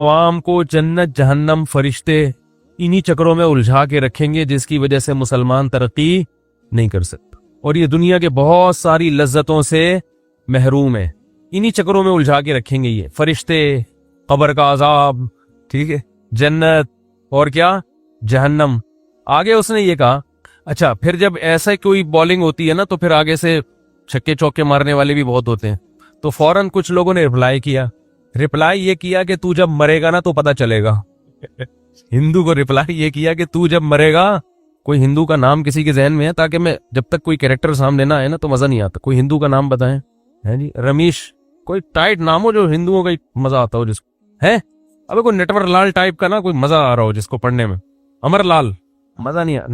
عوام کو جنت جہنم فرشتے انہی چکروں میں الجھا کے رکھیں گے جس کی وجہ سے مسلمان ترقی نہیں کر سکتا، اور یہ دنیا کے بہت ساری لذتوں سے محروم ہے، انہی چکروں میں الجھا کے رکھیں گے یہ فرشتے، قبر کا عذاب، ٹھیک ہے، جنت اور کیا جہنم۔ آگے اس نے یہ کہا اچھا پھر جب ایسا کوئی بالنگ ہوتی ہے نا تو پھر آگے سے چھکے چوکے مارنے والے بھی بہت ہوتے ہیں، تو فوراً کچھ لوگوں نے رپلائی یہ کیا کہ تو جب مرے گا نا تو پتہ چلے گا ہندو کو رپلائی یہ کیا کہ تو جب مرے گا، کوئی ہندو کا نام کسی کے ذہن میں ہے؟ تاکہ میں جب تک کوئی کریکٹر سامنے نہ آئے نا تو مزہ نہیں آتا، کوئی ہندو کا نام بتائیں ہے جی، رمیش، کوئی ٹائٹ نام ہو جو ہندوؤں کا مزہ آتا ہو جس کو ہے، ابھی کوئی نٹور لال ٹائپ کا نا کوئی مزہ آ رہا ہو جس کو پڑھنے میں، امر لال مزہ نہیں آ،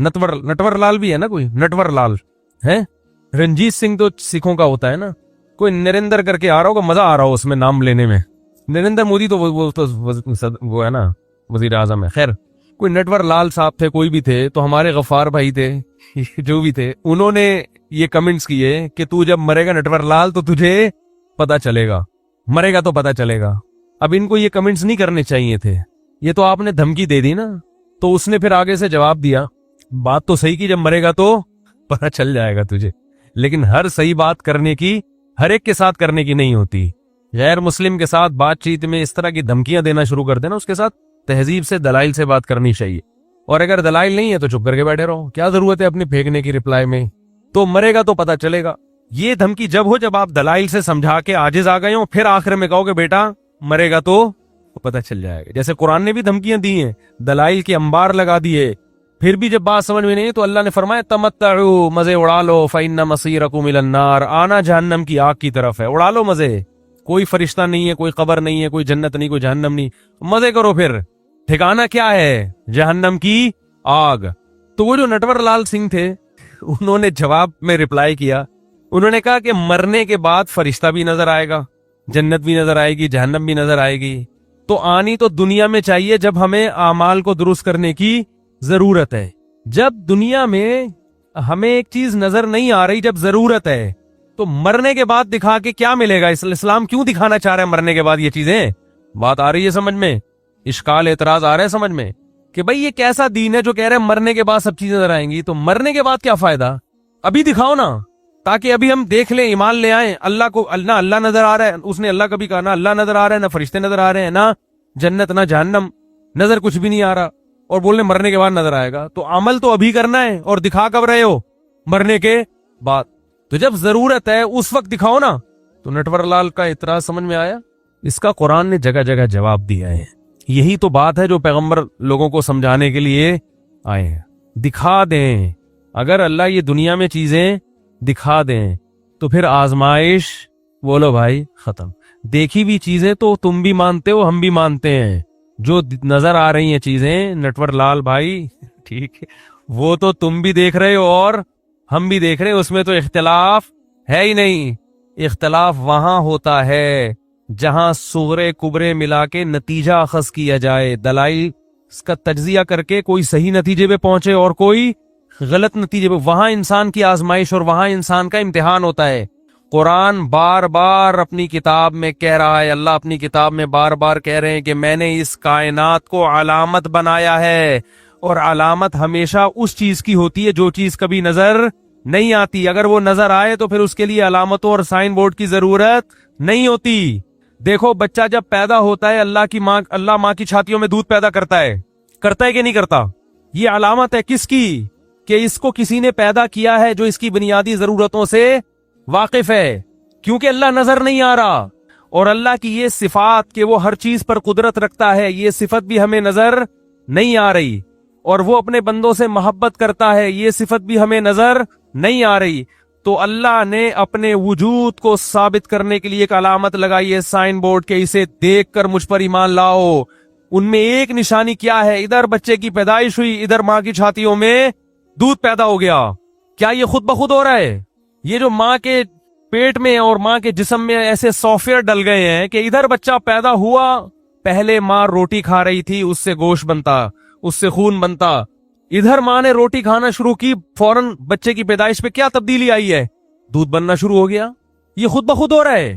نٹور لال بھی ہے نا، کوئی نٹور لال ہے، رنجیت سنگھ تو سکھوں کا ہوتا ہے نا، کوئی نریندر کر کے آ رہا ہوگا، مزہ آ رہا ہو اس میں نام لینے میں، نریندر مودی تو وہ ہے نا وزیر اعظم ہے، خیر کوئی نٹور لال صاحب تھے، کوئی بھی تھے، تو ہمارے غفار بھائی تھے جو بھی تھے، انہوں نے یہ کمنٹس کیے کہ تو جب مرے گا نٹور لال تو تجھے پتا چلے گا، مرے گا تو پتا چلے گا۔ اب ان کو یہ کمنٹس نہیں کرنے چاہیے تھے، یہ تو آپ نے دھمکی دے دی نا، تو اس نے پھر آگے سے جواب دیا بات تو صحیح کی، جب مرے گا تو پتا چل جائے گا تجھے، لیکن ہر صحیح بات کرنے کی ہر ایک کے ساتھ کرنے کی نہیں ہوتی، غیر مسلم کے ساتھ بات چیت میں اس طرح کی دھمکیاں دینا شروع کر دینا، اس کے ساتھ تہذیب سے دلائل سے بات کرنی چاہیے، اور اگر دلائل نہیں ہے تو چپ کر کے بیٹھے رہو، کیا ضرورت ہے اپنے پھینکنے کی رپلائی میں، تو مرے گا تو پتا چلے گا۔ یہ دھمکی جب ہو جب آپ دلائل سے سمجھا کے عاجز آ گئے ہو، پھر آخر میں کہو کہ بیٹا مرے گا تو پتا چل جائے گا، جیسے قرآن نے بھی دھمکیاں دی ہیں، دلائل کے انبار لگا دیے، پھر بھی جب بات سمجھ میں نہیں تو اللہ نے فرمایا تمتعوا، مزے اڑا لو، فإن مصيركم إلى النار، آنا جہنم کی آگ کی طرف ہے، اڑا لو مزے، کوئی فرشتہ نہیں ہے، کوئی قبر نہیں ہے، کوئی جنت نہیں، کوئی جہنم نہیں، مزے کرو، پھر ٹھکانہ کیا ہے جہنم کی آگ۔ تو وہ جو نٹور لال سنگھ تھے انہوں نے جواب میں رپلائی کیا، انہوں نے کہا کہ مرنے کے بعد فرشتہ بھی نظر آئے گا، جنت بھی نظر آئے گی، جہنم بھی نظر آئے گی، تو آنی تو دنیا میں چاہیے جب ہمیں اعمال کو درست کرنے کی ضرورت ہے، جب دنیا میں ہمیں ایک چیز نظر نہیں آ رہی، جب ضرورت ہے، تو مرنے کے بعد دکھا کے کیا ملے گا؟ اسلام کیوں دکھانا چاہ رہا ہے مرنے کے بعد یہ چیزیں؟ بات آ رہی ہے سمجھ میں؟ اشکال اعتراض آ رہا ہے سمجھ میں کہ بھائی یہ کیسا دین ہے جو کہہ رہے ہیں مرنے کے بعد سب چیزیں نظر آئیں گی؟ تو مرنے کے بعد کیا فائدہ؟ ابھی دکھاؤ نا، تاکہ ابھی ہم دیکھ لیں، ایمان لے آئیں، اللہ کو اللہ نظر آ رہا ہے، اس نے اللہ کبھی کہا نہ اللہ نظر آ رہا ہے، نہ فرشتے نظر آ رہے ہیں، نہ جنت نہ جہنم نظر، کچھ بھی نہیں آ رہا، اور بولنے مرنے کے بعد نظر آئے گا، تو عمل تو ابھی کرنا ہے، اور دکھا کب رہے ہو؟ مرنے کے بعد۔ تو جب ضرورت ہے اس وقت دکھاؤ نا۔ تو نٹور لال کا اعتراض سمجھ میں آیا؟ اس کا قرآن نے جگہ جگہ جواب دیا ہے، یہی تو بات ہے جو پیغمبر لوگوں کو سمجھانے کے لیے آئے ہیں، دکھا دیں، اگر اللہ یہ دنیا میں چیزیں دکھا دیں تو پھر آزمائش بولو بھائی ختم۔ دیکھی بھی چیزیں تو تم بھی مانتے ہو، ہم بھی مانتے ہیں، جو نظر آ رہی ہیں چیزیں نٹور لال بھائی، ٹھیک ہے، وہ تو تم بھی دیکھ رہے ہو اور ہم بھی دیکھ رہے ہیں، اس میں تو اختلاف ہے ہی نہیں۔ اختلاف وہاں ہوتا ہے جہاں صغرے کبرے ملا کے نتیجہ اخذ کیا جائے، دلائل اس کا تجزیہ کر کے کوئی صحیح نتیجے پہ پہنچے اور کوئی غلط نتیجے پہ، وہاں انسان کی آزمائش اور وہاں انسان کا امتحان ہوتا ہے۔ قرآن بار بار اپنی کتاب میں کہہ رہا ہے، اللہ اپنی کتاب میں بار بار کہہ رہے ہیں کہ میں نے اس کائنات کو علامت بنایا ہے، اور علامت ہمیشہ اس چیز کی ہوتی ہے جو چیز کبھی نظر نہیں آتی، اگر وہ نظر آئے تو پھر اس کے لیے علامتوں اور سائن بورڈ کی ضرورت نہیں ہوتی۔ دیکھو بچہ جب پیدا ہوتا ہے، اللہ ماں کی چھاتیوں میں دودھ پیدا کرتا ہے کہ نہیں کرتا؟ یہ علامت ہے کس کی؟ کہ اس کو کسی نے پیدا کیا ہے جو اس کی بنیادی ضرورتوں سے واقف ہے، کیونکہ اللہ نظر نہیں آ رہا، اور اللہ کی یہ صفات کہ وہ ہر چیز پر قدرت رکھتا ہے، یہ صفت بھی ہمیں نظر نہیں آ رہی، اور وہ اپنے بندوں سے محبت کرتا ہے، یہ صفت بھی ہمیں نظر نہیں آ رہی۔ تو اللہ نے اپنے وجود کو ثابت کرنے کے لیے ایک علامت لگائی ہے سائن بورڈ کے، اسے دیکھ کر مجھ پر ایمان لاؤ۔ ان میں ایک نشانی کیا ہے؟ ادھر بچے کی پیدائش ہوئی، ادھر ماں کی چھاتیوں میں دودھ پیدا ہو گیا۔ کیا یہ خود بخود ہو رہا ہے؟ یہ جو ماں کے پیٹ میں اور ماں کے جسم میں ایسے سافٹ ویئر ڈل گئے ہیں کہ ادھر بچہ پیدا ہوا، پہلے ماں روٹی کھا رہی تھی، اس سے گوشت بنتا، اس سے خون بنتا، ادھر ماں نے روٹی کھانا شروع کی، فوراً بچے کی پیدائش پہ کیا تبدیلی آئی ہے؟ دودھ بننا شروع ہو گیا۔ یہ خود بخود ہو رہا ہے؟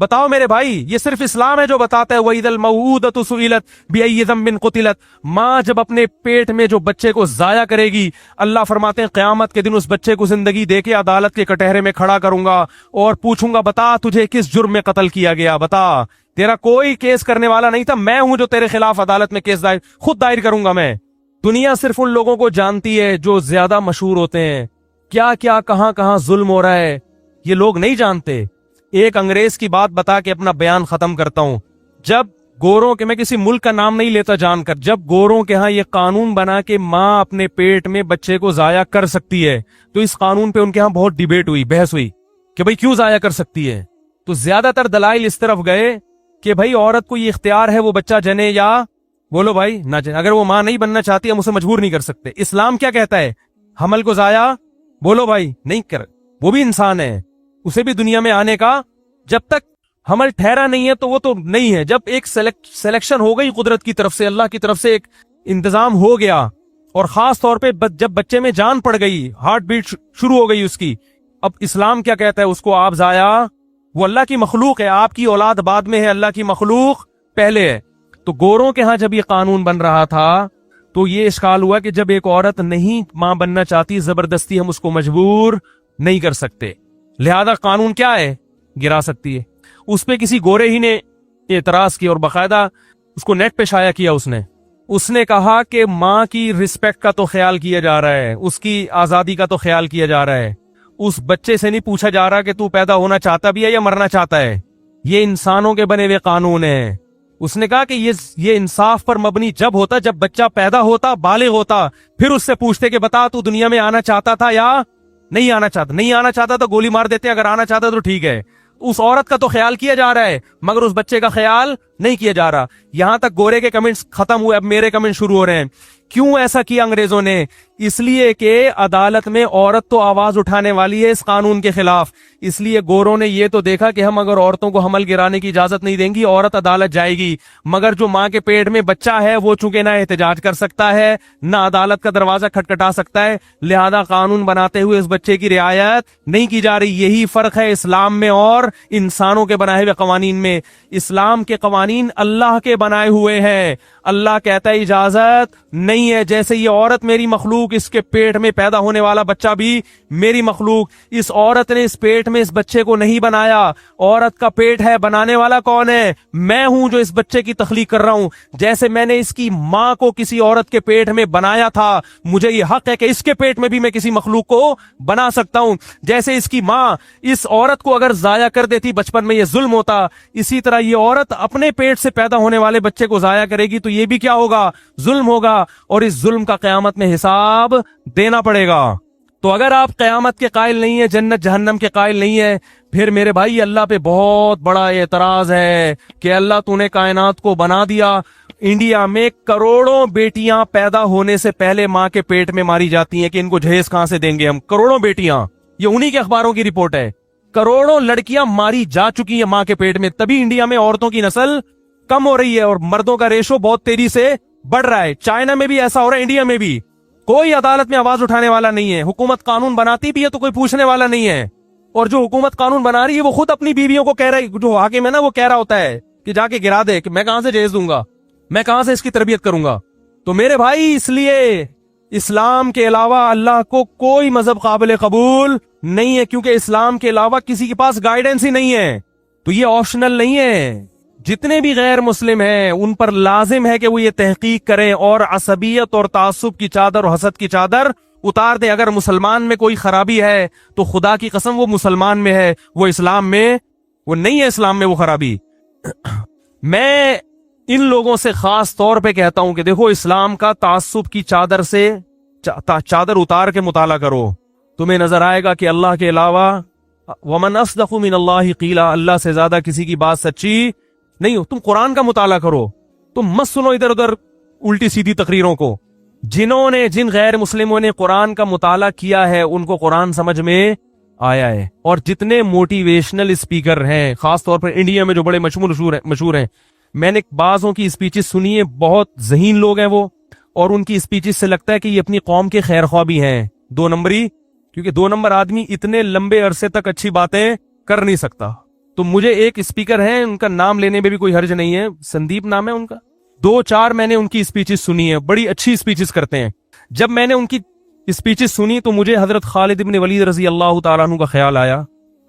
بتاؤ میرے بھائی، یہ صرف اسلام ہے جو بتاتا ہے وَإِذَا الْمَوْءُودَةُ سُئِلَتْ بِأَيِّ ذَنبٍ قُتِلَتْ، ماں جب اپنے پیٹ میں جو بچے کو ضائع کرے گی، اللہ فرماتے ہیں قیامت کے دن اس بچے کو زندگی دے کے عدالت کے کٹہرے میں کھڑا کروں گا اور پوچھوں گا بتا تجھے کس جرم میں قتل کیا گیا، بتا، تیرا کوئی کیس کرنے والا نہیں تھا، میں ہوں جو تیرے خلاف عدالت میں کیس خود دائر کروں گا میں۔ دنیا صرف ان لوگوں کو جانتی ہے جو زیادہ مشہور ہوتے ہیں، کیا کیا کہاں کہاں ظلم ہو رہا ہے یہ لوگ نہیں جانتے۔ ایک انگریز کی بات بتا کے اپنا بیان ختم کرتا ہوں۔ جب گوروں کے، میں کسی ملک کا نام نہیں لیتا جان کر، جب گوروں کے ہاں یہ قانون بنا کہ ماں اپنے پیٹ میں بچے کو ضائع کر سکتی ہے، تو اس قانون پہ ان کے ہاں بہت ڈیبیٹ ہوئی، بحث ہوئی کہ بھئی کیوں ضائع کر سکتی ہے، تو زیادہ تر دلائل اس طرف گئے کہ بھئی عورت کو یہ اختیار ہے وہ بچہ جنے یا بولو بھائی نہ جنے، اگر وہ ماں نہیں بننا چاہتی ہم اسے مجبور نہیں کر سکتے۔ اسلام کیا کہتا ہے؟ حمل کو ضائع بولو بھائی نہیں کر، وہ بھی انسان ہے، اسے بھی دنیا میں آنے کا، جب تک حمل ٹھہرا نہیں ہے تو وہ تو نہیں ہے، جب ایک سلیکشن ہو گئی قدرت کی طرف سے، اللہ کی طرف سے ایک انتظام ہو گیا، اور خاص طور پہ جب بچے میں جان پڑ گئی، ہارٹ بیٹ شروع ہو گئی اس کی، اب اسلام کیا کہتا ہے اس کو آپ ضائع، وہ اللہ کی مخلوق ہے، آپ کی اولاد بعد میں ہے، اللہ کی مخلوق پہلے ہے۔ تو گوروں کے ہاں جب یہ قانون بن رہا تھا تو یہ اشکال ہوا کہ جب ایک عورت نہیں ماں بننا چاہتی، زبردستی ہم اس کو مجبور نہیں کر سکتے، لہذا قانون کیا ہے، گرا سکتی ہے۔ اس پہ کسی گورے ہی نے اعتراض کیا اور باقاعدہ اس کو نیٹ پہ شائع کیا، اس نے کہا کہ ماں کی رسپیکٹ کا تو خیال کیا جا رہا ہے، اس کی آزادی کا تو خیال کیا جا رہا ہے، اس بچے سے نہیں پوچھا جا رہا کہ تو پیدا ہونا چاہتا بھی ہے یا مرنا چاہتا ہے، یہ انسانوں کے بنے ہوئے قانون ہیں۔ اس نے کہا کہ یہ انصاف پر مبنی جب ہوتا جب بچہ پیدا ہوتا، بالغ ہوتا، پھر اس سے پوچھتے کہ بتا تو دنیا میں آنا چاہتا تھا یا نہیں آنا چاہتا، نہیں آنا چاہتا تو گولی مار دیتے، اگر آنا چاہتا تو ٹھیک ہے۔ اس عورت کا تو خیال کیا جا رہا ہے مگر اس بچے کا خیال نہیں کیا جا رہا۔ یہاں تک گورے کے کمنٹس ختم ہوئے، اب میرے کمنٹ شروع ہو رہے ہیں۔ کیوں ایسا کیا انگریزوں نے؟ اس لیے کہ عدالت میں عورت تو آواز اٹھانے والی ہے اس قانون کے خلاف، اس لیے گوروں نے یہ تو دیکھا کہ ہم اگر عورتوں کو حمل گرانے کی اجازت نہیں دیں گی، عورت عدالت جائے گی، مگر جو ماں کے پیٹ میں بچہ ہے وہ چونکہ نہ احتجاج کر سکتا ہے نہ عدالت کا دروازہ کھٹکھٹا سکتا ہے، لہذا قانون بناتے ہوئے اس بچے کی رعایت نہیں کی جا رہی۔ یہی فرق ہے اسلام میں اور انسانوں کے بنائے ہوئے قوانین میں۔ اسلام کے قوانین اللہ کے بنائے ہوئے ہیں، اللہ کہتا ہے اجازت نہیں ہے، جیسے یہ عورت میری مخلوق، اس کے پیٹ میں پیدا ہونے والا بچہ بھی میری مخلوق، اس عورت نے اس پیٹ میں اس بچے کو نہیں بنایا، عورت کا پیٹ ہے، بنانے والا کون ہے؟ میں ہوں جو اس بچے کی تخلیق کر رہا ہوں۔ جیسے میں نے اس کی ماں کو کسی عورت کے پیٹ میں بنایا تھا، مجھے یہ حق ہے کہ اس کے پیٹ میں بھی میں کسی مخلوق کو بنا سکتا ہوں۔ جیسے اس کی ماں اس عورت کو اگر ضائع کر دیتی بچپن میں یہ ظلم ہوتا، اسی طرح یہ عورت اپنے پیٹ سے پیدا ہونے والے بچے کو ضائع کرے گی تو یہ بھی کیا ہوگا؟ ظلم ہوگا، اور اس ظلم کا قیامت میں حساب دینا پڑے گا۔ تو اگر آپ قیامت کے قائل نہیں ہیں، جنت جہنم کے قائل نہیں ہیں، پھر میرے بھائی اللہ پہ بہت بڑا اعتراض ہے کہ اللہ تو نے کائنات کو بنا دیا، انڈیا میں کروڑوں بیٹیاں پیدا ہونے سے پہلے ماں کے پیٹ میں ماری جاتی ہیں کہ ان کو جہیز کہاں سے دیں گے ہم، کروڑوں بیٹیاں، یہ انہی کے اخباروں کی رپورٹ ہے، کروڑوں لڑکیاں ماری جا چکی ہیں ماں کے پیٹ میں، تبھی انڈیا میں عورتوں کی نسل کم ہو رہی ہے اور مردوں کا ریشو بہت تیزی سے بڑھ رہا ہے۔ چائنا میں بھی ایسا ہو رہا ہے، انڈیا میں بھی کوئی عدالت میں آواز اٹھانے والا نہیں ہے، حکومت قانون بناتی بھی ہے تو کوئی پوچھنے والا نہیں ہے، اور جو حکومت قانون بنا رہی ہے وہ خود اپنی بیویوں کو کہہ رہی، جو حاکم ہے نا وہ کہہ رہا ہوتا ہے کہ جا کے گرا دے، کہ میں کہاں سے جہیز دوں گا، میں کہاں سے اس کی تربیت کروں گا۔ تو میرے بھائی اس لیے اسلام کے علاوہ اللہ کو کوئی مذہب قابل قبول نہیں ہے، کیونکہ اسلام کے علاوہ کسی کے پاس گائیڈنس ہی نہیں ہے، تو یہ آپشنل نہیں ہے۔ جتنے بھی غیر مسلم ہیں ان پر لازم ہے کہ وہ یہ تحقیق کریں اور عصبیت اور تعصب کی چادر اور حسد کی چادر اتار دیں۔ اگر مسلمان میں کوئی خرابی ہے تو خدا کی قسم وہ مسلمان میں ہے، وہ اسلام میں وہ نہیں ہے، اسلام میں وہ خرابی۔ میں ان لوگوں سے خاص طور پہ کہتا ہوں کہ دیکھو اسلام کا تعصب کی چادر سے چادر اتار کے مطالعہ کرو، تمہیں نظر آئے گا کہ اللہ کے علاوہ ومن اصدق من اللہ قیلا، اللہ سے زیادہ کسی کی بات سچی نہیں ہو۔ تم قرآن کا مطالعہ کرو، تم مت سنو ادھر ادھر الٹی سیدھی تقریروں کو۔ جن غیر مسلموں نے قرآن کا مطالعہ کیا ہے ان کو قرآن سمجھ میں آیا ہے، اور جتنے موٹیویشنل اسپیکر ہیں خاص طور پر انڈیا میں جو بڑے مشہور ہیں، میں نے بعضوں کی اسپیچز سنی ہے، بہت ذہین لوگ ہیں وہ، اور ان کی اسپیچز سے لگتا ہے کہ یہ اپنی قوم کے خیر خواہ بھی ہیں، دو نمبری، کیونکہ 2 نمبر آدمی اتنے لمبے عرصے تک اچھی باتیں کر نہیں سکتا۔ تو مجھے ایک اسپیکر ہیں, ان کا نام لینے میں بھی کوئی حرج نہیں ہے, سندیپ نام ہے ان کا, 2-4 میں نے ان کی اسپیچز سنی ہے, بڑی اچھی اسپیچز کرتے ہیں. جب میں نے ان کی اسپیچز سنی تو مجھے حضرت خالد ابن ولید رضی اللہ تعالیٰ عنہ کا خیال آیا.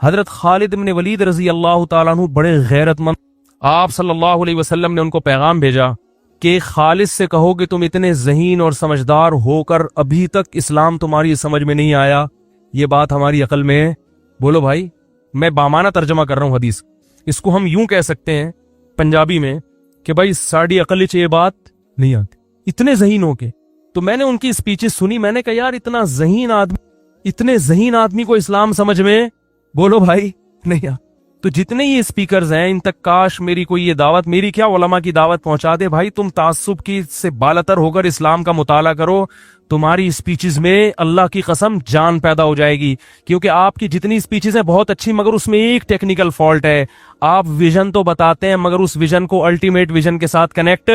حضرت خالد ابن ولید رضی اللہ تعالیٰ عنہ بڑے غیرت مند, آپ صلی اللہ علیہ وسلم نے ان کو پیغام بھیجا کہ خالد سے کہو کہ تم اتنے ذہین اور سمجھدار ہو کر ابھی تک اسلام تمہاری سمجھ میں نہیں آیا, یہ بات ہماری عقل میں ہے. بولو بھائی, میں بامانہ ترجمہ کر رہا ہوں حدیث, اس کو ہم یوں کہہ سکتے ہیں پنجابی میں کہ بھائی ساڑی عقل چ یہ بات نہیں آتی, اتنے ذہین ہو کے. تو میں نے ان کی اسپیچز سنی, میں نے کہا یار اتنے ذہین آدمی کو اسلام سمجھ میں, بولو بھائی, نہیں آ. تو جتنے یہ اسپیکرز ہیں ان تک کاش میری کوئی یہ دعوت, میری کیا علماء کی دعوت پہنچا دے بھائی, تم تعصب کی سے بالاتر ہو کر اسلام کا مطالعہ کرو, تمہاری اسپیچز میں اللہ کی قسم جان پیدا ہو جائے گی. کیونکہ آپ کی جتنی اسپیچز ہیں بہت اچھی, مگر اس میں ایک ٹیکنیکل فالٹ ہے, آپ ویژن تو بتاتے ہیں مگر اس ویژن کو الٹیمیٹ ویژن کے ساتھ کنیکٹ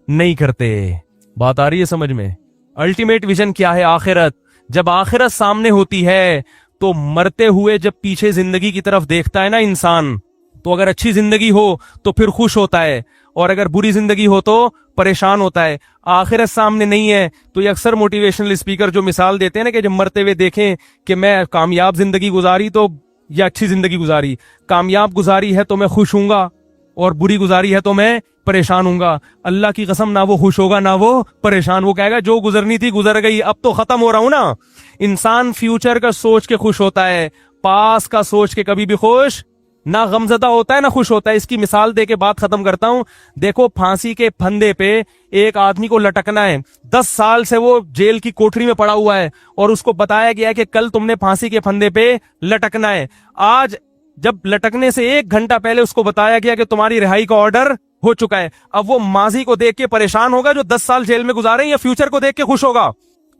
نہیں کرتے. بات آ رہی ہے سمجھ میں؟ الٹیمیٹ ویژن کیا ہے؟ آخرت. جب آخرت سامنے ہوتی ہے تو مرتے ہوئے جب پیچھے زندگی کی طرف دیکھتا ہے نا انسان, تو اگر اچھی زندگی ہو تو پھر خوش ہوتا ہے, اور اگر بری زندگی ہو تو پریشان ہوتا ہے. آخرت سامنے نہیں ہے تو یہ اکثر موٹیویشنل اسپیکر جو مثال دیتے ہیں نا کہ جب مرتے ہوئے دیکھیں کہ میں کامیاب زندگی گزاری تو یا اچھی زندگی گزاری, کامیاب گزاری ہے تو میں خوش ہوں گا اور بری گزاری ہے تو میں پریشان ہوں گا. اللہ کی قسم نہ وہ خوش ہوگا نہ وہ پریشان, وہ کہے گا جو گزرنی تھی گزر گئی, اب تو ختم ہو رہا ہوں نا. انسان فیوچر کا سوچ کے خوش ہوتا ہے, پاس کا سوچ کے کبھی بھی خوش نہ غمزدہ ہوتا ہے نہ خوش ہوتا ہے. اس کی مثال دے کے بات ختم کرتا ہوں. دیکھو پھانسی کے پھندے پہ ایک آدمی کو لٹکنا ہے, 10 سال سے وہ جیل کی کوٹری میں پڑا ہوا ہے اور اس کو بتایا گیا ہے کہ کل تم نے پھانسی کے پھندے پہ لٹکنا ہے. آج جب لٹکنے سے 1 گھنٹہ پہلے اس کو بتایا گیا کہ تمہاری رہائی کا آرڈر ہو چکا ہے, اب وہ ماضی کو دیکھ کے پریشان ہوگا جو 10 سال جیل میں گزارے, یا فیوچر کو دیکھ کے خوش ہوگا؟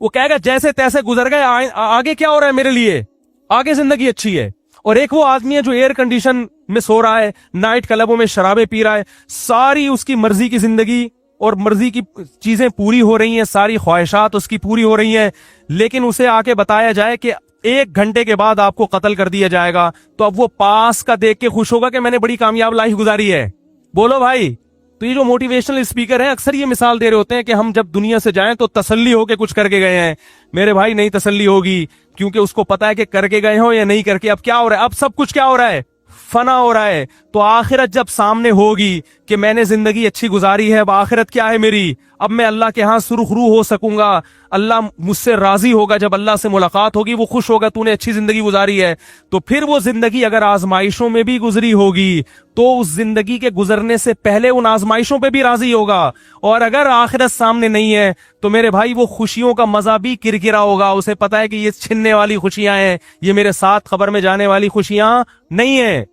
وہ کہے گا جیسے تیسے گزر گئے, آگے کیا ہو رہا ہے میرے لیے, آگے زندگی اچھی ہے. اور ایک وہ آدمی ہے جو ایئر کنڈیشن میں سو رہا ہے, نائٹ کلبوں میں شرابیں پی رہا ہے, ساری اس کی مرضی کی زندگی اور مرضی کی چیزیں پوری ہو رہی ہیں, ساری خواہشات اس کی پوری ہو رہی ہیں, لیکن اسے آ کے بتایا جائے کہ 1 گھنٹے کے بعد آپ کو قتل کر دیا جائے گا, تو اب وہ پاس کا دیکھ کے خوش ہوگا کہ میں نے بڑی کامیاب لائف گزاری ہے. بولو بھائی. تو یہ جو موٹیویشنل اسپیکر ہیں اکثر یہ مثال دے رہے ہوتے ہیں کہ ہم جب دنیا سے جائیں تو تسلی ہو کے کچھ کر کے گئے ہیں. میرے بھائی نہیں تسلی ہوگی, کیونکہ اس کو پتا ہے کہ کر کے گئے ہو یا نہیں کر کے, اب کیا ہو رہا ہے, اب سب کچھ کیا ہو رہا ہے, فنا ہو رہا ہے. تو آخرت جب سامنے ہوگی کہ میں نے زندگی اچھی گزاری ہے, اب آخرت کیا ہے میری, اب میں اللہ کے ہاں سرخرو ہو سکوں گا, اللہ مجھ سے راضی ہوگا, جب اللہ سے ملاقات ہوگی وہ خوش ہوگا تو نے اچھی زندگی گزاری ہے. تو پھر وہ زندگی اگر آزمائشوں میں بھی گزری ہوگی تو اس زندگی کے گزرنے سے پہلے ان آزمائشوں پہ بھی راضی ہوگا. اور اگر آخرت سامنے نہیں ہے تو میرے بھائی وہ خوشیوں کا مزہ بھی کرکرا ہوگا, اسے پتا ہے کہ یہ چھننے والی خوشیاں ہیں, یہ میرے ساتھ خبر میں جانے والی خوشیاں نہیں ہیں.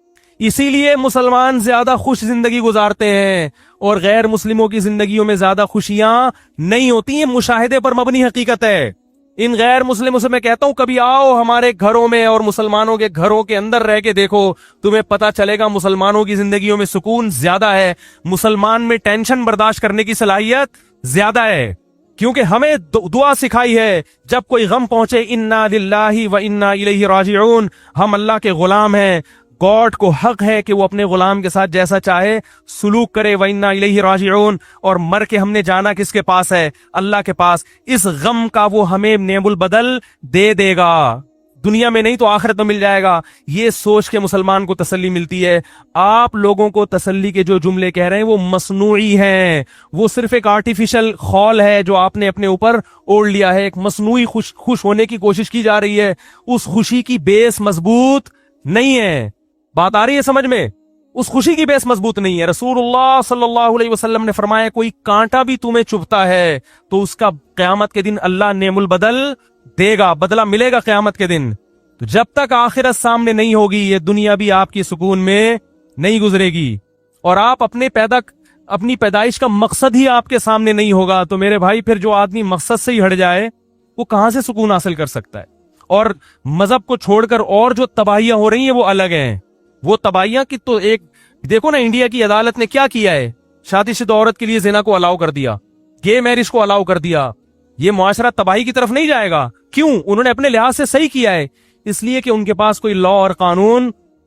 اسی لیے مسلمان زیادہ خوش زندگی گزارتے ہیں اور غیر مسلموں کی زندگیوں میں زیادہ خوشیاں نہیں ہوتی. یہ مشاہدے پر مبنی حقیقت ہے. ان غیر مسلموں سے میں کہتا ہوں کبھی آؤ ہمارے گھروں میں اور مسلمانوں کے گھروں کے اندر رہ کے دیکھو, تمہیں پتا چلے گا مسلمانوں کی زندگیوں میں سکون زیادہ ہے, مسلمان میں ٹینشن برداشت کرنے کی صلاحیت زیادہ ہے. کیونکہ ہمیں دعا سکھائی ہے جب کوئی غم پہنچے, انا للہ و انا الیہ راجعون, ہم اللہ کے غلام ہیں, گاڈ کو حق ہے کہ وہ اپنے غلام کے ساتھ جیسا چاہے سلوک کرے, وَإِنَّا إِلَيْهِ رَاجِعُونَ, اور مر کے ہم نے جانا کس کے پاس ہے, اللہ کے پاس. اس غم کا وہ ہمیں نعم البدل دے دے گا, دنیا میں نہیں تو آخرت میں مل جائے گا. یہ سوچ کے مسلمان کو تسلی ملتی ہے. آپ لوگوں کو تسلی کے جو جملے کہہ رہے ہیں وہ مصنوعی ہیں, وہ صرف ایک آرٹیفیشل خول ہے جو آپ نے اپنے اوپر اوڑھ لیا ہے. ایک مصنوعی خوش ہونے کی کوشش کی جا رہی ہے, اس خوشی کی بیس مضبوط نہیں ہے. بات آ رہی ہے سمجھ میں؟ اس خوشی کی بیس مضبوط نہیں ہے. رسول اللہ صلی اللہ علیہ وسلم نے فرمایا کوئی کانٹا بھی تمہیں چبھتا ہے تو اس کا قیامت کے دن اللہ نعم البدل دے گا, بدلہ ملے گا قیامت کے دن. تو جب تک آخرت سامنے نہیں ہوگی یہ دنیا بھی آپ کی سکون میں نہیں گزرے گی, اور آپ اپنی پیدائش کا مقصد ہی آپ کے سامنے نہیں ہوگا. تو میرے بھائی پھر جو آدمی مقصد سے ہی ہٹ جائے وہ کہاں سے سکون حاصل کر سکتا ہے؟ اور مذہب کو چھوڑ کر اور جو تباہیاں ہو رہی ہیں وہ الگ ہیں. وہ تباہیاں کی تو ایک دیکھو نا, انڈیا کی عدالت نے کیا کیا ہے, شادی شدہ عورت کے لیے زنا کو الاؤ کر دیا, گے میرج کو الاؤ کر دیا. یہ معاشرہ تباہی کی طرف نہیں جائے گا. کیوں؟ انہوں نے اپنے لحاظ سے صحیح کیا ہے, اس لیے کہ ان کے پاس کوئی لا اور قانون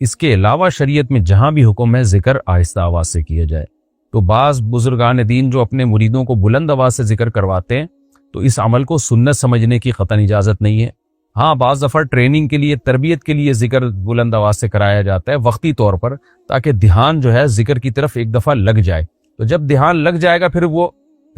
اس کے علاوہ شریعت میں جہاں بھی حکم ہے ذکر آہستہ آواز سے کیا جائے. تو بعض بزرگان دین جو اپنے مریدوں کو بلند آواز سے ذکر کرواتے ہیں تو اس عمل کو سنت سمجھنے کی قطعاً اجازت نہیں ہے. ہاں بعض دفعہ ٹریننگ کے لیے تربیت کے لیے ذکر بلند آواز سے کرایا جاتا ہے وقتی طور پر, تاکہ دھیان جو ہے ذکر کی طرف ایک دفعہ لگ جائے. تو جب دھیان لگ جائے گا پھر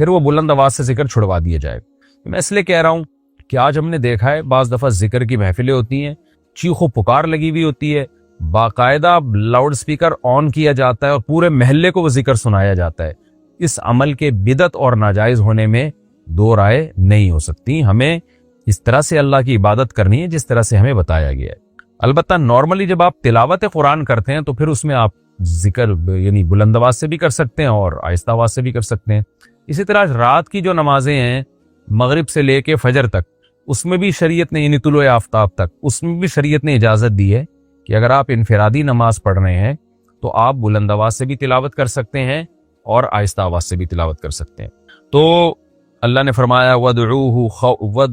وہ بلند آواز سے ذکر چھڑوا دیا جائے گا. میں اس لیے کہہ رہا ہوں کہ آج ہم نے دیکھا ہے بعض دفعہ ذکر کی محفلیں ہوتی ہیں, چیخ و پکار لگی ہوئی ہوتی ہے, باقاعدہ لاؤڈ سپیکر آن کیا جاتا ہے اور پورے محلے کو وہ ذکر سنایا جاتا ہے. اس عمل کے بدعت اور ناجائز ہونے میں دو رائے نہیں ہو سکتی. ہمیں اس طرح سے اللہ کی عبادت کرنی ہے جس طرح سے ہمیں بتایا گیا ہے. البتہ نارملی جب آپ تلاوت قرآن کرتے ہیں تو پھر اس میں آپ ذکر یعنی بلند آواز سے بھی کر سکتے ہیں اور آہستہ آواز سے بھی کر سکتے ہیں. اسی طرح رات کی جو نمازیں ہیں مغرب سے لے کے فجر تک, اس میں بھی شریعت نے یعنی طلوع آفتاب تک اس میں بھی شریعت نے اجازت دی ہے کہ اگر آپ انفرادی نماز پڑھ رہے ہیں تو آپ بلند آواز سے بھی تلاوت کر سکتے ہیں اور آہستہ آواز سے بھی تلاوت کر سکتے ہیں. تو اللہ نے فرمایا ادعوا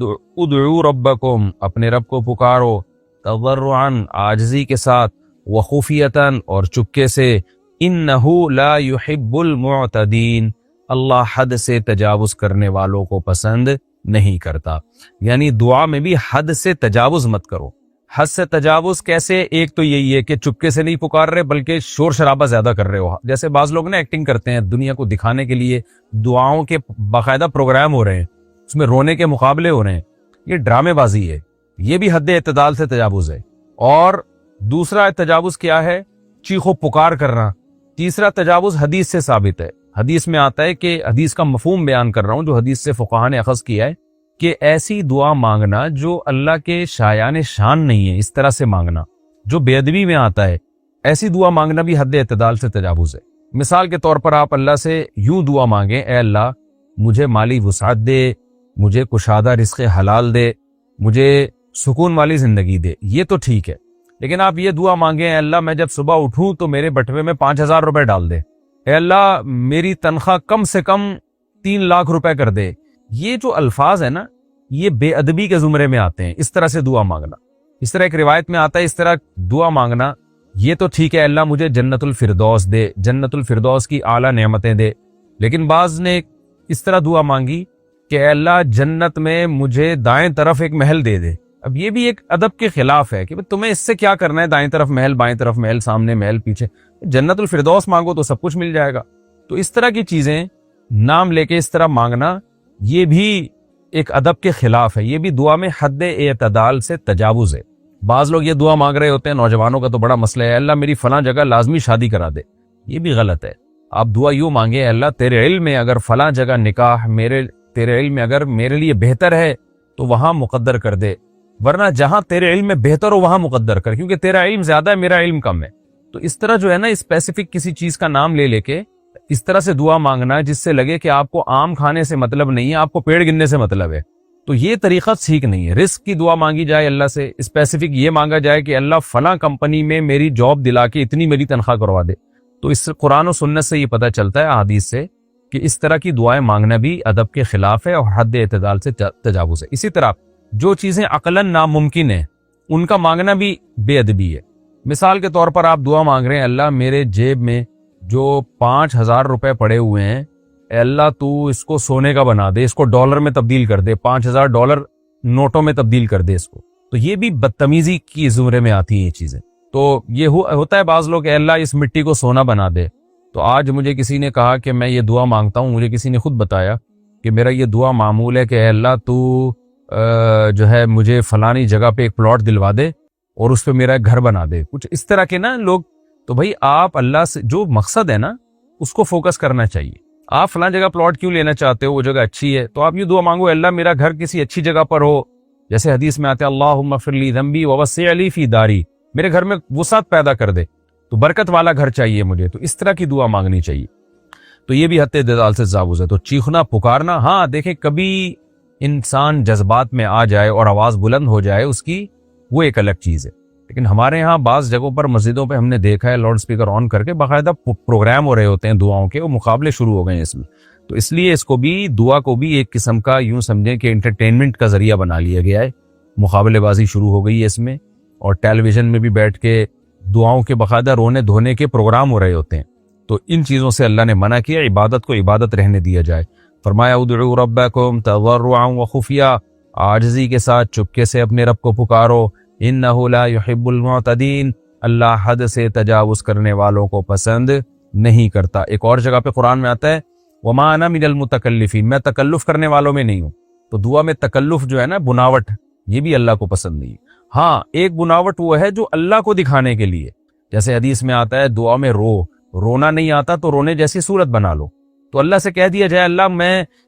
ربکم, اپنے رب کو پکارو, تضرعا عاجزی کے ساتھ, وخفیۃ اور چپکے سے, انہ لا یحب المعتدین, اللہ حد سے تجاوز کرنے والوں کو پسند نہیں کرتا. یعنی دعا میں بھی حد سے تجاوز مت کرو. حد سے تجاوز کیسے؟ ایک تو یہی ہے کہ چپکے سے نہیں پکار رہے بلکہ شور شرابہ زیادہ کر رہے ہو. جیسے بعض لوگ نا ایکٹنگ کرتے ہیں دنیا کو دکھانے کے لیے, دعاؤں کے باقاعدہ پروگرام ہو رہے ہیں, اس میں رونے کے مقابلے ہو رہے ہیں. یہ ڈرامے بازی ہے, یہ بھی حد اعتدال سے تجاوز ہے. اور دوسرا تجاوز کیا ہے؟ چیخ و پکار کرنا. تیسرا تجاوز حدیث سے ثابت ہے. حدیث میں آتا ہے کہ حدیث کا مفہوم بیان کر رہا ہوں جو حدیث سے فقہا نے اخذ کیا ہے کہ ایسی دعا مانگنا جو اللہ کے شایان شان نہیں ہے, اس طرح سے مانگنا جو بے ادبی میں آتا ہے, ایسی دعا مانگنا بھی حد اعتدال سے تجاوز ہے. مثال کے طور پر آپ اللہ سے یوں دعا مانگیں, اے اللہ مجھے مالی وسعت دے, مجھے کشادہ رزق حلال دے, مجھے سکون والی زندگی دے, یہ تو ٹھیک ہے. لیکن آپ یہ دعا مانگیں, اے اللہ میں جب صبح اٹھوں تو میرے بٹوے میں 5,000 روپے ڈال دے, اے اللہ میری تنخواہ کم سے کم 3 لاکھ روپے کر دے. یہ جو الفاظ ہیں نا یہ بے ادبی کے زمرے میں آتے ہیں. اس طرح سے دعا مانگنا, اس طرح ایک روایت میں آتا ہے اس طرح دعا مانگنا, یہ تو ٹھیک ہے, اللہ مجھے جنت الفردوس دے, جنت الفردوس کی اعلیٰ نعمتیں دے. لیکن بعض نے اس طرح دعا مانگی کہ اے اللہ جنت میں مجھے دائیں طرف ایک محل دے دے. اب یہ بھی ایک ادب کے خلاف ہے کہ تمہیں اس سے کیا کرنا ہے, دائیں طرف محل, بائیں طرف محل, سامنے محل, پیچھے. جنت الفردوس مانگو تو سب کچھ مل جائے گا. تو اس طرح کی چیزیں نام لے کے اس طرح مانگنا یہ بھی ایک ادب کے خلاف ہے, یہ بھی دعا میں حد اعتدال سے تجاوز ہے. بعض لوگ یہ دعا مانگ رہے ہوتے ہیں, نوجوانوں کا تو بڑا مسئلہ ہے, اللہ میری فلاں جگہ لازمی شادی کرا دے. یہ بھی غلط ہے. آپ دعا یوں مانگے, اللہ تیرے علم میں اگر فلاں جگہ نکاح تیرے علم میں اگر میرے لیے بہتر ہے تو وہاں مقدر کر دے, ورنہ جہاں تیرے علم میں بہتر ہو وہاں مقدر کر, کیونکہ تیرا علم زیادہ ہے میرا علم کم ہے. تو اس طرح جو ہے نا اسپیسیفک کسی چیز کا نام لے کے اس طرح سے دعا مانگنا ہے جس سے لگے کہ آپ کو آم کھانے سے مطلب نہیں ہے, آپ کو پیڑ گننے سے مطلب ہے, تو یہ طریقہ ٹھیک نہیں ہے. رزق کی دعا مانگی جائے اللہ سے, اسپیسیفک یہ مانگا جائے کہ اللہ فلاں کمپنی میں میری جاب دلا کے اتنی میری تنخواہ کروا دے. تو اس قرآن و سنت سے یہ پتہ چلتا ہے, احادیث سے, کہ اس طرح کی دعائیں مانگنا بھی ادب کے خلاف ہے اور حد اعتدال سے تجاوز ہے. اسی طرح جو چیزیں عقلاً ناممکن ہیں ان کا مانگنا بھی بے ادبی ہے. مثال کے طور پر آپ دعا مانگ رہے ہیں, اللہ میرے جیب میں جو 5,000 روپے پڑے ہوئے ہیں, اے اللہ تو اس کو سونے کا بنا دے, اس کو ڈالر میں تبدیل کر دے, 5,000 ڈالر نوٹوں میں تبدیل کر دے اس کو. تو یہ بھی بدتمیزی کی زمرے میں آتی ہیں یہ چیزیں. تو یہ ہوتا ہے بعض لوگ, اے اللہ اس مٹی کو سونا بنا دے. تو آج مجھے کسی نے کہا کہ میں یہ دعا مانگتا ہوں, مجھے کسی نے خود بتایا کہ میرا یہ دعا معمول ہے کہ اے اللہ تو جو ہے مجھے فلانی جگہ پہ ایک پلاٹ دلوا دے اور اس پہ میرا ایک گھر بنا دے, کچھ اس طرح کے نا لوگ. تو بھائی آپ اللہ سے جو مقصد ہے نا اس کو فوکس کرنا چاہیے. آپ فلاں جگہ پلاٹ کیوں لینا چاہتے ہو, وہ جگہ اچھی ہے, تو آپ یہ دعا مانگو, اللہ میرا گھر کسی اچھی جگہ پر ہو. جیسے حدیث میں آتے اللہم اغفر لی ذنبی ووسع لی فی داری, میرے گھر میں وسعت پیدا کر دے, تو برکت والا گھر چاہیے مجھے. تو اس طرح کی دعا مانگنی چاہیے. تو یہ بھی حد اعتدال سے تجاوز ہے. تو چیخنا پکارنا, ہاں دیکھیں کبھی انسان جذبات میں آ جائے اور آواز بلند ہو جائے اس کی, وہ ایک الگ چیز ہے. لیکن ہمارے ہاں بعض جگہوں پر مسجدوں پہ ہم نے دیکھا ہے لاؤڈ سپیکر آن کر کے باقاعدہ پروگرام ہو رہے ہوتے ہیں دعاؤں کے, وہ مقابلے شروع ہو گئے ہیں اس میں. تو اس لیے اس کو بھی دعا کو بھی ایک قسم کا یوں سمجھیں کہ انٹرٹینمنٹ کا ذریعہ بنا لیا گیا ہے. مقابلے بازی شروع ہو گئی ہے اس میں, اور ٹیلی ویژن میں بھی بیٹھ کے دعاؤں کے باقاعدہ رونے دھونے کے پروگرام ہو رہے ہوتے ہیں. تو ان چیزوں سے اللہ نے منع کیا, عبادت کو عبادت رہنے دیا جائے. فرمایا ادعوا ربکم تضرعا وخفیا, عاجزی کے ساتھ چپکے سے اپنے رب کو پکارو. انہ لا يحب المعتدین, اللہ حد سے تجاوز کرنے والوں کو پسند نہیں کرتا. ایک اور جگہ پہ قرآن میں آتا ہے وما انا من المتکلفین, میں تکلف کرنے والوں میں نہیں ہوں. تو دعا میں تکلف جو ہے نا, بناوٹ, یہ بھی اللہ کو پسند نہیں. ہاں ایک بناوٹ وہ ہے جو اللہ کو دکھانے کے لیے, جیسے حدیث میں آتا ہے دعا میں رونا نہیں آتا تو رونے جیسی صورت بنا لو. تو اللہ سے کہہ دیا جائے اللہ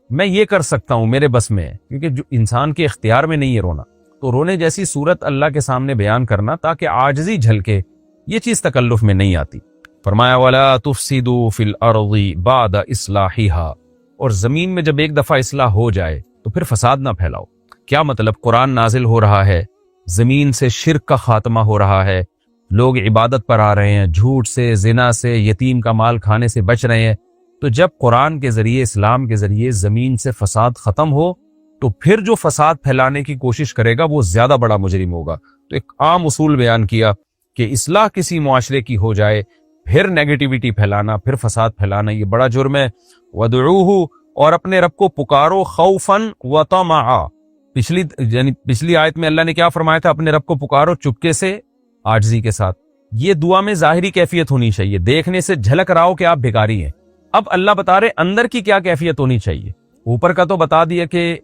میں یہ کر سکتا ہوں, میرے بس میں ہے, کیونکہ جو انسان کے اختیار میں نہیں ہے رونا. تو رونے جیسی صورت اللہ کے سامنے بیان کرنا تاکہ عاجزی جھلکے, یہ چیز تکلف میں نہیں آتی. فرمایا وَلَا تُفْسِدُوا فِي الْأَرْضِ بَعْدَ إِصْلَاحِهَا, اور زمین میں جب ایک دفعہ اصلاح ہو جائے تو پھر فساد نہ پھیلاؤ. کیا مطلب؟ قرآن نازل ہو رہا ہے, زمین سے شرک کا خاتمہ ہو رہا ہے, لوگ عبادت پر آ رہے ہیں, جھوٹ سے, زنا سے, یتیم کا مال کھانے سے بچ رہے ہیں. تو جب قرآن کے ذریعے, اسلام کے ذریعے زمین سے فساد ختم ہو تو پھر جو فساد پھیلانے کی کوشش کرے گا وہ زیادہ بڑا مجرم ہوگا. تو ایک عام اصول بیان کیا کہ اصلاح کسی معاشرے کی ہو جائے پھر نیگیٹیوٹی پھیلانا, پھر فساد پھیلانا, یہ بڑا جرم ہے. وَدْعُوهُ, اور اپنے رب کو پکارو, خوفاً وطمعا. پچھلی آیت میں اللہ نے کیا فرمایا تھا؟ اپنے رب کو پکارو چپکے سے, عاجزی کے ساتھ. یہ دعا میں ظاہری کیفیت ہونی چاہیے, دیکھنے سے جھلک رہا ہو کہ آپ بھکاری ہیں. اب اللہ بتا رہے اندر کی کیا کیفیت ہونی چاہیے. اوپر کا تو بتا دیا کہ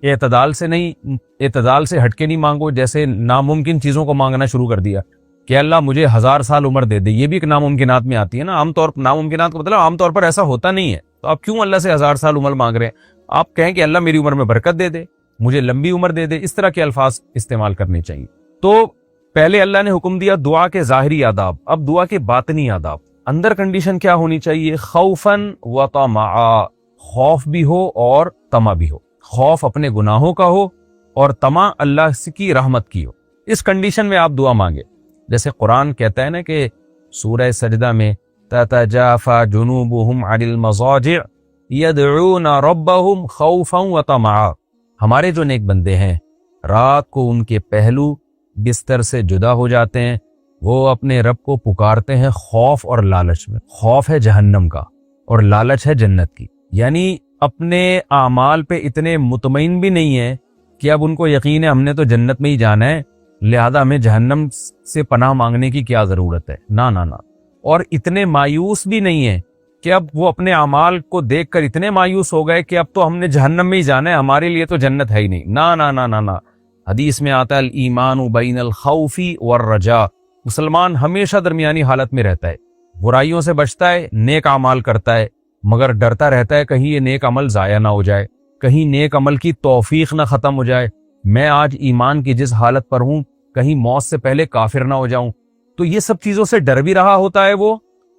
اعتدال سے نہیں, اعتدال سے ہٹ کے نہیں مانگو, جیسے ناممکن چیزوں کو مانگنا شروع کر دیا کہ اللہ مجھے 1000 سال عمر دے دے. یہ بھی ایک ناممکنات میں آتی ہے نا. عام طور پر ناممکنات کو مطلب عام طور پر ایسا ہوتا نہیں ہے, تو آپ کیوں اللہ سے 1000 سال عمر مانگ رہے ہیں؟ آپ کہیں کہ اللہ میری عمر میں برکت دے دے, مجھے لمبی عمر دے دے. اس طرح کے الفاظ استعمال کرنے چاہیے. تو پہلے اللہ نے حکم دیا دعا کے ظاہری آداب, اب دعا کے باطنی آداب. اندر کنڈیشن کیا ہونی چاہیے؟ خوفاً وطمعا, خوف بھی ہو اور طمع بھی ہو. خوف اپنے گناہوں کا ہو اور طمع اللہ کی رحمت کی ہو. اس کنڈیشن میں آپ دعا مانگے. جیسے قرآن کہتا ہے نا کہ سورہ سجدہ میں تتجافى جنوبهم عن المضاجع يدعون ربهم خوفا وطمعا, ہمارے جو نیک بندے ہیں رات کو ان کے پہلو بستر سے جدا ہو جاتے ہیں, وہ اپنے رب کو پکارتے ہیں خوف اور لالچ میں. خوف ہے جہنم کا اور لالچ ہے جنت کی. یعنی اپنے اعمال پہ اتنے مطمئن بھی نہیں ہے کہ اب ان کو یقین ہے ہم نے تو جنت میں ہی جانا ہے, لہذا ہمیں جہنم سے پناہ مانگنے کی کیا ضرورت ہے. نہ. اور اتنے مایوس بھی نہیں ہے کہ اب وہ اپنے اعمال کو دیکھ کر اتنے مایوس ہو گئے کہ اب تو ہم نے جہنم میں ہی جانا ہے, ہمارے لیے تو جنت ہے ہی نہیں. نہ. حدیث میں آتا ہے الایمان بین الخوف والرجاء, مسلمان ہمیشہ درمیانی حالت میں رہتا ہے, برائیوں سے بچتا ہے, نیک اعمال کرتا ہے, مگر ڈرتا رہتا ہے کہیں یہ نیک عمل ضائع نہ ہو جائے, کہیں نیک عمل کی توفیق نہ ختم ہو جائے. میں آج ایمان کی جس حالت پر ہوں کہیں موت سے پہلے کافر نہ ہو جاؤں. تو یہ سب چیزوں سے ڈر بھی رہا ہوتا ہے وہ,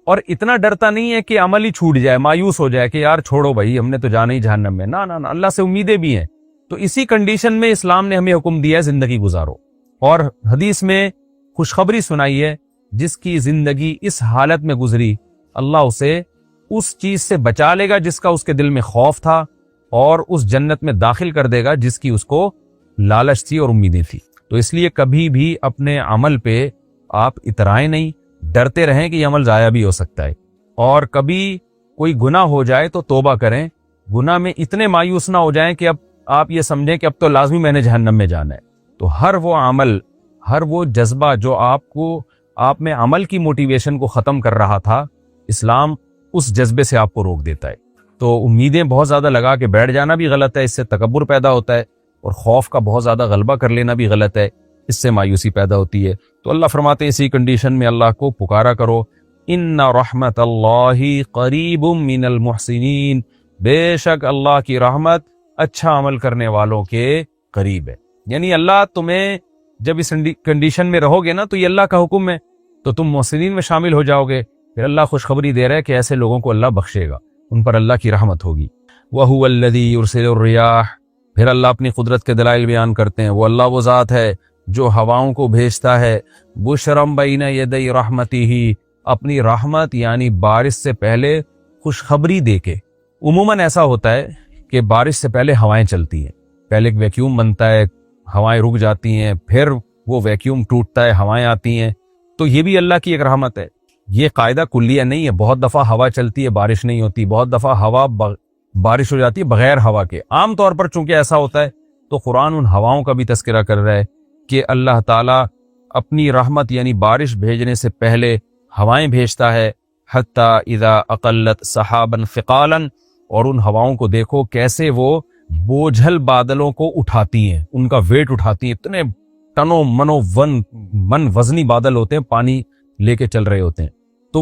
اور اتنا ڈرتا نہیں ہے کہ عمل ہی چھوٹ جائے, مایوس ہو جائے کہ یار چھوڑو بھائی ہم نے تو جانا ہی جہنم میں. نہ, اللہ سے امیدیں بھی ہیں. تو اسی کنڈیشن میں اسلام نے ہمیں حکم دیا ہے زندگی گزارو, اور حدیث میں خوشخبری سنائی ہے جس کی زندگی اس حالت میں گزری اللہ اسے اس چیز سے بچا لے گا جس کا اس کے دل میں خوف تھا, اور اس جنت میں داخل کر دے گا جس کی اس کو لالچ تھی اور امیدیں تھی. تو اس لیے کبھی بھی اپنے عمل پہ آپ اترائیں نہیں, ڈرتے رہیں کہ یہ عمل ضائع بھی ہو سکتا ہے. اور کبھی کوئی گناہ ہو جائے تو توبہ کریں, گناہ میں اتنے مایوس نہ ہو جائیں کہ اب آپ یہ سمجھیں کہ اب تو لازمی میں نے جہنم میں جانا ہے. تو ہر وہ عمل, ہر وہ جذبہ جو آپ میں عمل کی موٹیویشن کو ختم کر رہا تھا, اسلام اس جذبے سے آپ کو روک دیتا ہے. تو امیدیں بہت زیادہ لگا کے بیٹھ جانا بھی غلط ہے, اس سے تکبر پیدا ہوتا ہے, اور خوف کا بہت زیادہ غلبہ کر لینا بھی غلط ہے, اس سے مایوسی پیدا ہوتی ہے. تو اللہ فرماتے ہیں اسی کنڈیشن میں اللہ کو پکارا کرو, ان رحمت اللہ قریب من المحسنین, بے شک اللہ کی رحمت اچھا عمل کرنے والوں کے قریب ہے. یعنی اللہ تمہیں جب اس کنڈیشن میں رہو گے نا تو یہ اللہ کا حکم ہے, تو تم محسنین میں شامل ہو جاؤ گے. پھر اللہ خوشخبری دے رہا ہے کہ ایسے لوگوں کو اللہ بخشے گا, ان پر اللہ کی رحمت ہوگی. وَهُوَ الَّذِي يُرْسِلُ الرِّيَاحَ, پھر اللہ اپنی قدرت کے دلائل بیان کرتے ہیں. وہ اللہ وہ ذات ہے جو ہواؤں کو بھیجتا ہے, بُشْرًا بَيْنَ يَدَيْ رَحْمَتِهِ, اپنی رحمت یعنی بارش سے پہلے خوشخبری دے کے. عموماً ایسا ہوتا ہے کہ بارش سے پہلے ہوائیں چلتی ہیں, پہلے ایک ویکیوم بنتا ہے, ہوائیں رک جاتی ہیں, پھر وہ ویکیوم ٹوٹتا ہے, ہوائیں آتی ہیں, تو یہ بھی اللہ کی ایک رحمت ہے. یہ قاعدہ کلیہ نہیں ہے. بہت دفعہ ہوا چلتی ہے بارش نہیں ہوتی, بہت دفعہ بارش ہو جاتی ہے بغیر ہوا کے. عام طور پر چونکہ ایسا ہوتا ہے تو قرآن ان ہواؤں کا بھی تذکرہ کر رہا ہے کہ اللہ تعالیٰ اپنی رحمت یعنی بارش بھیجنے سے پہلے ہوائیں بھیجتا ہے. حتیٰ اذا اقلت سحابا ثقالا, اور ان ہواؤں کو دیکھو کیسے وہ بوجھل بادلوں کو اٹھاتی ہیں, ان کا ویٹ اٹھاتی ہیں. اتنے ٹنوں منو من وزنی بادل ہوتے ہیں, پانی لے کے چل رہے ہوتے ہیں, تو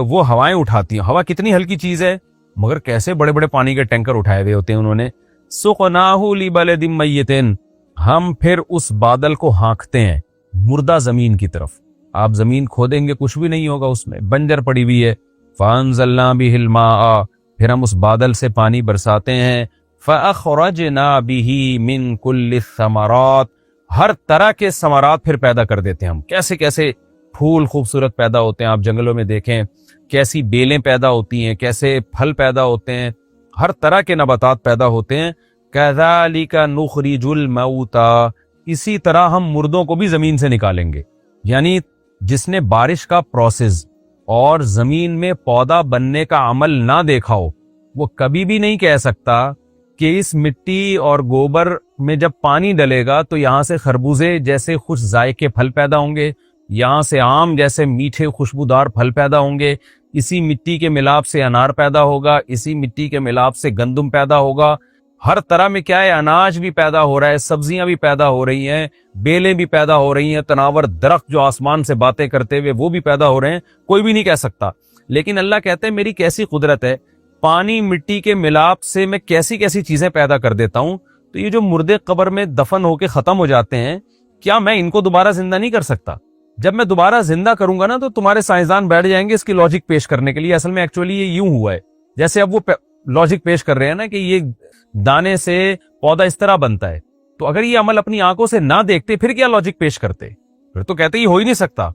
وہ ہوائیں اٹھاتی ہیں. ہوا کتنی ہلکی چیز ہے مگر کیسے بڑے بڑے پانی کے ٹینکر اٹھائے ہوئے ہوتے ہیں انہوں نے. سقناہ لبلد میت, ہم پھر اس بادل کو ہانکتے ہیں مردہ زمین کی طرف. آپ زمین کھودیں گے کچھ بھی نہیں ہوگا, اس میں بنجر پڑی ہوئی ہے. فانزلنا بہ الماء, پھر ہم اس بادل سے پانی برساتے ہیں. فاخرجنا بہ من کل الثمرات, ہر طرح کے ثمرات پھر پیدا کر دیتے ہیں ہم. کیسے کیسے پھول خوبصورت پیدا ہوتے ہیں, آپ جنگلوں میں دیکھیں کیسی بیلیں پیدا ہوتی ہیں, کیسے پھل پیدا ہوتے ہیں, ہر طرح کے نباتات پیدا ہوتے ہیں. کذالک نخرج الموتى, اسی طرح ہم مردوں کو بھی زمین سے نکالیں گے. یعنی جس نے بارش کا پروسیس اور زمین میں پودا بننے کا عمل نہ دیکھا ہو, وہ کبھی بھی نہیں کہہ سکتا کہ اس مٹی اور گوبر میں جب پانی ڈلے گا تو یہاں سے خربوزے جیسے خوش ذائقے پھل پیدا ہوں گے, یہاں سے آم جیسے میٹھے خوشبودار پھل پیدا ہوں گے, اسی مٹی کے ملاپ سے انار پیدا ہوگا, اسی مٹی کے ملاپ سے گندم پیدا ہوگا. ہر طرح میں کیا ہے, اناج بھی پیدا ہو رہا ہے, سبزیاں بھی پیدا ہو رہی ہیں, بیلیں بھی پیدا ہو رہی ہیں, تناور درخت جو آسمان سے باتیں کرتے ہوئے وہ بھی پیدا ہو رہے ہیں. کوئی بھی نہیں کہہ سکتا. لیکن اللہ کہتے ہیں میری کیسی قدرت ہے, پانی مٹی کے ملاپ سے میں کیسی کیسی چیزیں پیدا کر دیتا ہوں. تو یہ جو مردے قبر میں دفن ہو کے ختم ہو جاتے ہیں, کیا میں ان کو دوبارہ زندہ نہیں کر سکتا؟ جب میں دوبارہ زندہ کروں گا نا تو تمہارے سائنسدان بیٹھ جائیں گے اس کی لاجک پیش کرنے کے لیے. اصل میں ایکچولی یہ یوں ہوا ہے جیسے اب وہ لاجک پیش کر رہے ہیں نا کہ یہ دانے سے پودا اس طرح بنتا ہے. تو اگر یہ عمل اپنی آنکھوں سے نہ دیکھتے پھر کیا لاجک پیش کرتے؟ پھر تو کہتے یہ ہو ہی نہیں سکتا.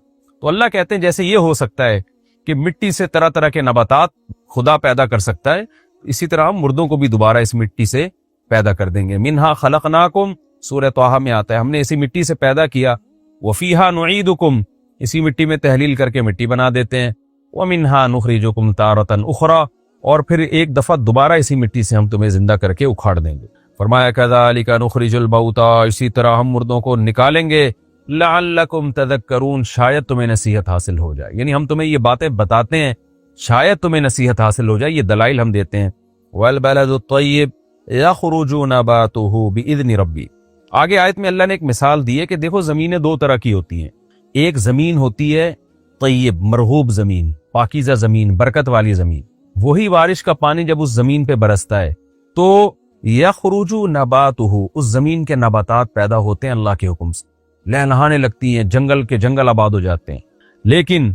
تو اللہ کہتے ہیں جیسے یہ ہو سکتا ہے کہ مٹی سے طرح طرح کے نباتات خدا پیدا کر سکتا ہے, اسی طرح ہم مردوں کو بھی دوبارہ اس مٹی سے پیدا کر دیں گے. منہا خلقناکم, سورہ طٰہٰ میں آتا ہے ہم نے اسی مٹی سے پیدا کیا. وفیہا نعیدکم, اسی مٹی میں تحلیل کر کے مٹی بنا دیتے ہیں. ومنہا نخرجکم تارۃ اخری, اور پھر ایک دفعہ دوبارہ اسی مٹی سے ہم تمہیں زندہ کر کے اکھاڑ دیں گے. فرمایا کذالک نخرج الموتى, اسی طرح ہم مردوں کو نکالیں گے. لعلکم تذکرون, شاید تمہیں نصیحت حاصل ہو جائے. یعنی ہم تمہیں یہ باتیں بتاتے ہیں شاید تمہیں نصیحت حاصل ہو جائے, یہ دلائل ہم دیتے ہیں. والبلد الطیب یخرج نباتہ باذن ربی. آگے آیت میں اللہ نے ایک مثال دی ہے کہ دیکھو زمینیں دو طرح کی ہوتی ہیں. ایک زمین ہوتی ہے طیب, مرغوب زمین, پاکیزہ زمین, برکت والی زمین. وہی بارش کا پانی جب اس زمین پہ برستا ہے تو یخرج نباتہ, اس زمین کے نباتات پیدا ہوتے ہیں اللہ کے حکم سے, لہلہانے لگتی ہیں, جنگل کے جنگل آباد ہو جاتے ہیں. لیکن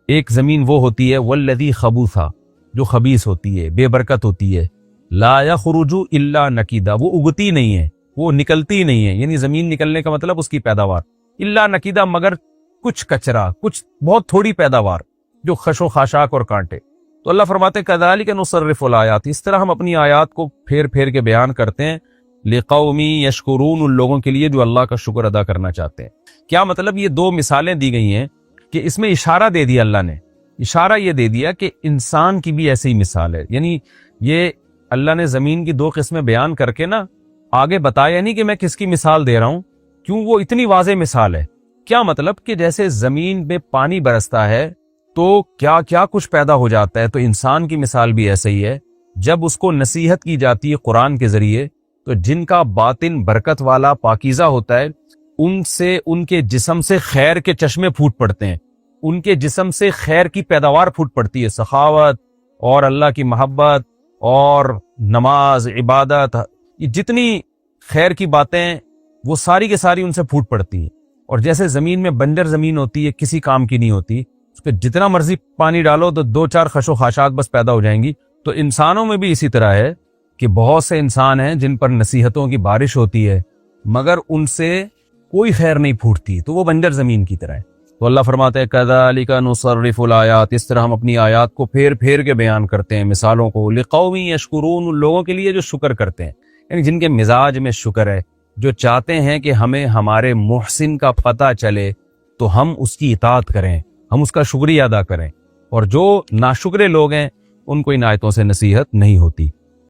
ایک زمین وہ ہوتی ہے والذی خبوثا, جو خبیث ہوتی ہے, بے برکت ہوتی ہے. لا یخرج الا نکیدا, وہ اگتی نہیں ہے, وہ نکلتی نہیں ہے. یعنی زمین نکلنے کا مطلب اس کی پیداوار, الا نکیدا, مگر کچھ کچرا, کچھ بہت تھوڑی پیداوار جو خش و خاشاک اور کانٹے. تو اللہ فرماتے ہیں کذالک نصرف الآیات, اس طرح ہم اپنی آیات کو پھیر پھیر کے بیان کرتے ہیں. لقوم یشکرون, ان لوگوں کے لیے جو اللہ کا شکر ادا کرنا چاہتے ہیں. کیا مطلب؟ یہ دو مثالیں دی گئی ہیں کہ اس میں اشارہ دے دیا اللہ نے, اشارہ یہ دے دیا کہ انسان کی بھی ایسی ہی مثال ہے. یعنی یہ اللہ نے زمین کی دو قسمیں بیان کر کے نا آگے بتایا نہیں کہ میں کس کی مثال دے رہا ہوں, کیوں وہ اتنی واضح مثال ہے. کیا مطلب کہ جیسے زمین میں پانی برستا ہے تو کیا کیا کچھ پیدا ہو جاتا ہے, تو انسان کی مثال بھی ایسے ہی ہے. جب اس کو نصیحت کی جاتی ہے قرآن کے ذریعے تو جن کا باطن برکت والا پاکیزہ ہوتا ہے ان کے جسم سے خیر کے چشمے پھوٹ پڑتے ہیں, ان کے جسم سے خیر کی پیداوار پھوٹ پڑتی ہے. سخاوت اور اللہ کی محبت اور نماز, عبادت, یہ جتنی خیر کی باتیں وہ ساری کے ساری ان سے پھوٹ پڑتی ہیں. اور جیسے زمین میں بنجر زمین ہوتی ہے, کسی کام کی نہیں ہوتی, اس پہ جتنا مرضی پانی ڈالو تو دو چار خش و خاشاک بس پیدا ہو جائیں گی. تو انسانوں میں بھی اسی طرح ہے کہ بہت سے انسان ہیں جن پر نصیحتوں کی بارش ہوتی ہے مگر ان سے کوئی خیر نہیں پھوٹتی, تو وہ بنجر زمین کی طرح ہے. تو اللہ فرماتے ہیں کذالک نصرف الآیات, اس طرح ہم اپنی آیات کو پھیر پھیر کے بیان کرتے ہیں, مثالوں کو. لقوم یشکرون, ان لوگوں کے لیے جو شکر کرتے ہیں, یعنی جن کے مزاج میں شکر ہے, جو چاہتے ہیں کہ ہمیں ہمارے محسن کا پتہ چلے. تو ہم اس کی اطاعت کریں، ہم اس کا شکریہ ادا کریں، اور جو ناشکرے لوگ ہیں ان کو ان آیتوں سے نصیحت نہیں ہوتی۔